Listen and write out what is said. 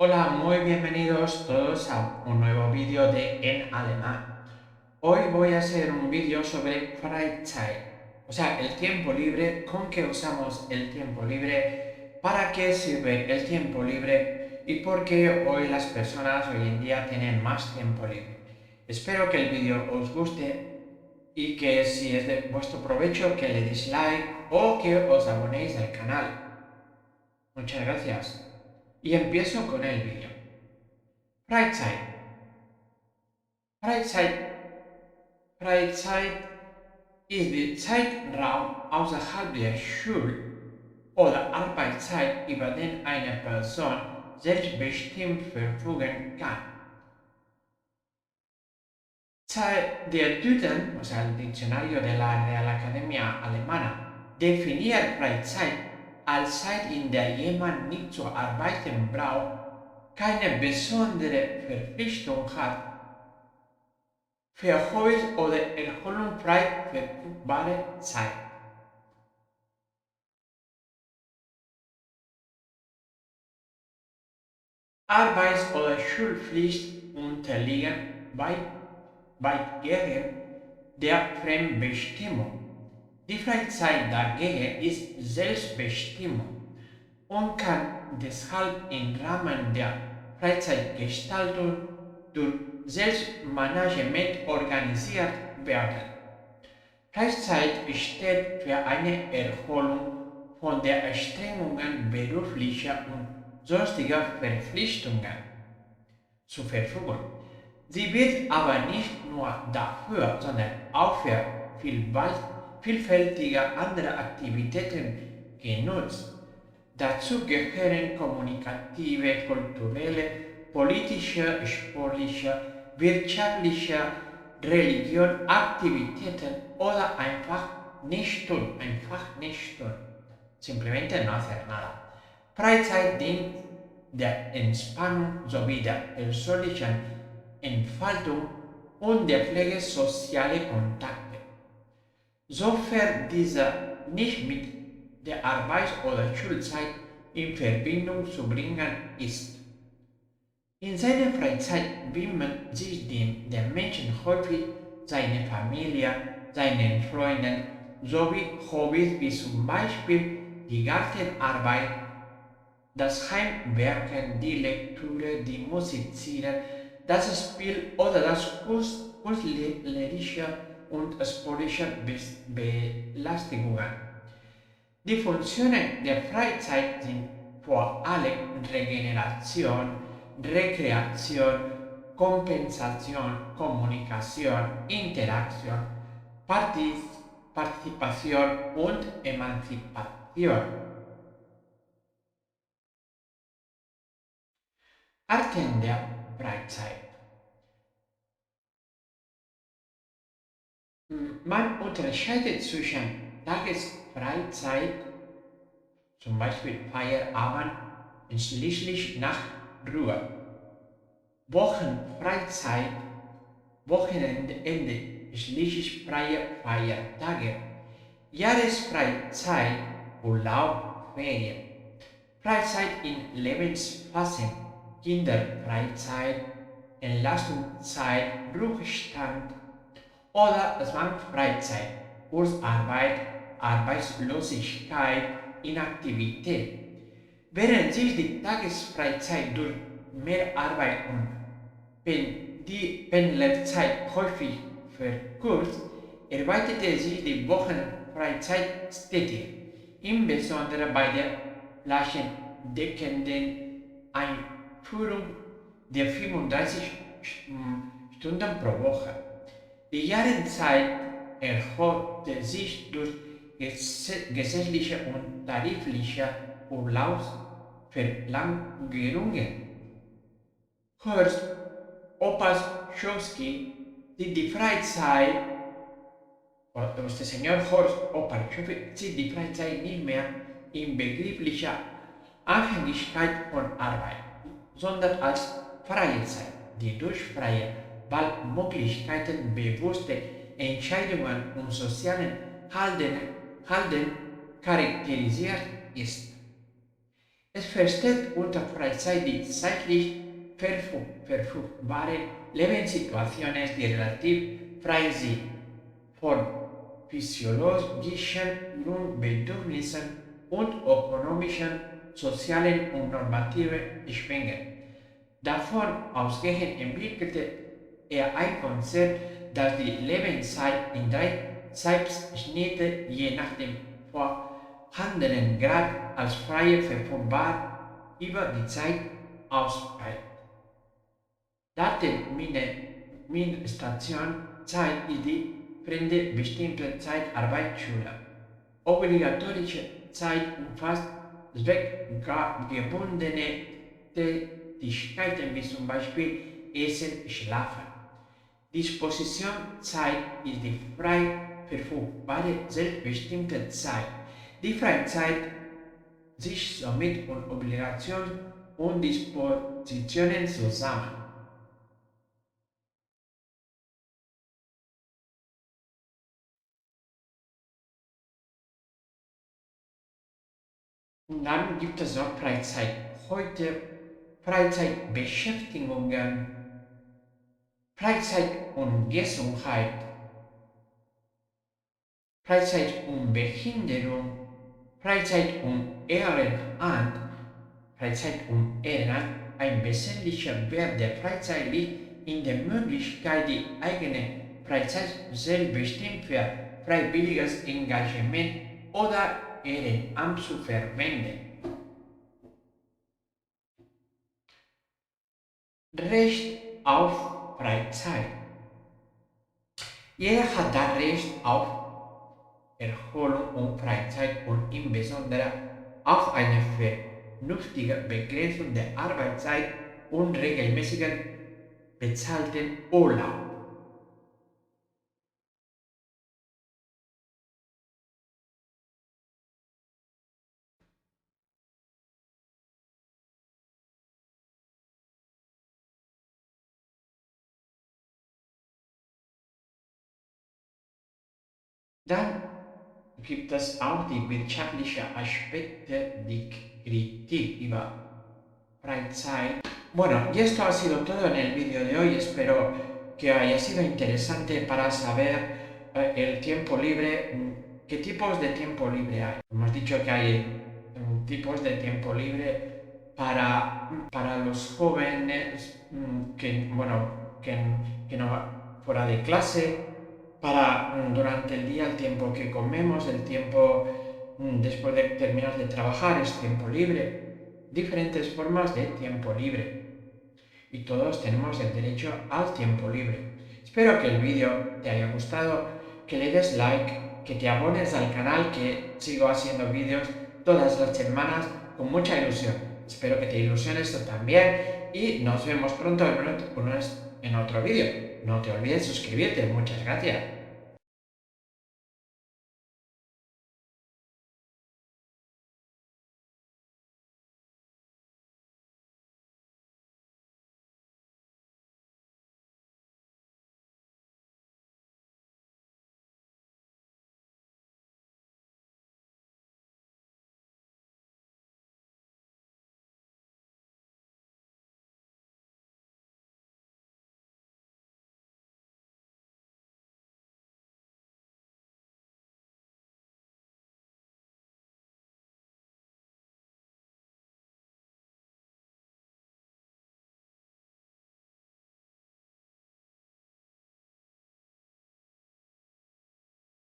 Hola, muy bienvenidos todos a un nuevo vídeo de En Alemán. Hoy voy a hacer un vídeo sobre Freizeit, o sea, el tiempo libre, con qué usamos el tiempo libre, para qué sirve el tiempo libre y por qué hoy las personas hoy en día tienen más tiempo libre. Espero que el vídeo os guste y que si es de vuestro provecho que le deis like o que os abonéis al canal. Muchas gracias. Y empiezo con el vídeo. Freizeit. Freizeit ist die Zeitraum außerhalb der Schul- oder Arbeitszeit, über den eine Person selbstbestimmt verfügen kann. Der Duden, o sea, el diccionario de la Real Academia Alemana, definiert Freizeit als Zeit, in der jemand nicht zu arbeiten braucht, keine besondere Verpflichtung hat, für Hobbys oder Erholung frei verfügbare Zeit. Arbeits- oder Schulpflicht unterliegen weitgehend der Fremdbestimmung. Die Freizeit dagegen ist Selbstbestimmung und kann deshalb im Rahmen der Freizeitgestaltung durch Selbstmanagement organisiert werden. Freizeit steht für eine Erholung von der Anstrengungen beruflicher und sonstiger Verpflichtungen zur Verfügung. Sie wird aber nicht nur dafür, sondern auch für vielfältige andere Aktivitäten genutzt. Dazu gehören kommunikative, kulturelle, politische, sportliche, wirtschaftliche, Religion, Aktivitäten oder einfach nicht tun. Simplemente no hacer nada. Freizeit dient der Entspannung sowie der persönlichen Entfaltung und der Pflege sozialer Kontakte, sofern dieser nicht mit der Arbeits- oder Schulzeit in Verbindung zu bringen ist. In seiner Freizeit widmet sich der Mensch häufig seiner Familie, seinen Freunden sowie Hobbys wie zum Beispiel die Gartenarbeit, das Heimwerken, die Lektüre, die Musizieren, das Spiel oder das künstlerische und sportliche Belastigungen. Die Funktionen der Freizeit sind vor allem Regeneration, Rekreation, Kompensation, Kommunikation, Interaktion, Partizipation und Emanzipation. Arten der Freizeit. Man unterscheidet zwischen Tagesfreizeit, zum Beispiel Feierabend, schließlich nach Ruhe, Wochenfreizeit, Wochenende, schließlich freie Feiertage, Jahresfreizeit, Urlaub, Ferien, Freizeit in Lebensphasen, Kinderfreizeit, Entlastungszeit, Ruhestand oder Zwangsfreizeit, Kurzarbeit, Arbeitslosigkeit, Inaktivität. Während sich die Tagesfreizeit durch mehr Arbeit und die Pendlerzeit häufig verkürzt, erweiterte sich die Wochenfreizeit stetig, insbesondere bei der flächendeckenden Einführung der 35 Stunden pro Woche. Die Jahreszeit erholte sich durch gesetzliche und tarifliche Urlaubsverlängerungen. Horst Opaszkowski sieht die Freizeit, este señor Horst Opaszkowski sieht die Freizeit nicht mehr in begrifflicher Abhängigkeit von Arbeit, sondern als freie Zeit, die durch freie Wahlmöglichkeiten, bewusste Entscheidungen und sozialen Halten charakterisiert ist. Es versteht unter Freizeit die zeitlich verfügbaren Lebenssituationen, die relativ frei sind von physiologischen Grundbedürfnissen und ökonomischen, sozialen und normativen Zwängen. Davon ausgehend entwickelte er ein Konzept, das die Lebenszeit in 3 Zeitschnitte je nach dem vorhandenen Grad als frei verfügbar über die Zeit ausbreitet. Datenminestationzeit ist die fremdbestimmte Zeitarbeitsschule. Obligatorische Zeit umfasst zweckgebundene Tätigkeiten wie zum Beispiel Essen, Schlafen. Dispositionszeit ist die frei verfügbare, selbstbestimmte Zeit. Die Freizeit sich somit von Obligationen und Dispositionen zusammen. Und dann gibt es noch Freizeit. Heute Freizeitbeschäftigungen, Freizeit und Gesundheit, Freizeit und Behinderung, Freizeit und Ehrenamt. Freizeit und Ehrenamt. Ein wesentlicher Wert der Freizeit liegt in der Möglichkeit, die eigene Freizeit selbstbestimmt für freiwilliges Engagement oder Ehrenamt zu verwenden. Recht auf Freizeit. Jeder hat das Recht auf Erholung und Freizeit und insbesondere auf eine vernünftige Begrenzung der Arbeitszeit und regelmäßigen bezahlten Urlaub. Dann gibt es auch die wirtschaftlichen Aspekte, die Kritik über Freizeit. Bueno, y esto ha sido todo en el vídeo de hoy. Espero que haya sido interesante para saber el tiempo libre, qué tipos de tiempo libre hay. Hemos dicho que hay tipos de tiempo libre para los jóvenes que no fuera de clase, para durante el día, el tiempo que comemos, el tiempo después de terminar de trabajar es tiempo libre, diferentes formas de tiempo libre. Y todos tenemos el derecho al tiempo libre. Espero que el vídeo te haya gustado, que le des like, que te abones al canal, que sigo haciendo vídeos todas las semanas con mucha ilusión. Espero que te ilusione esto también y nos vemos pronto en otro vídeo. No te olvides suscribirte. Muchas gracias.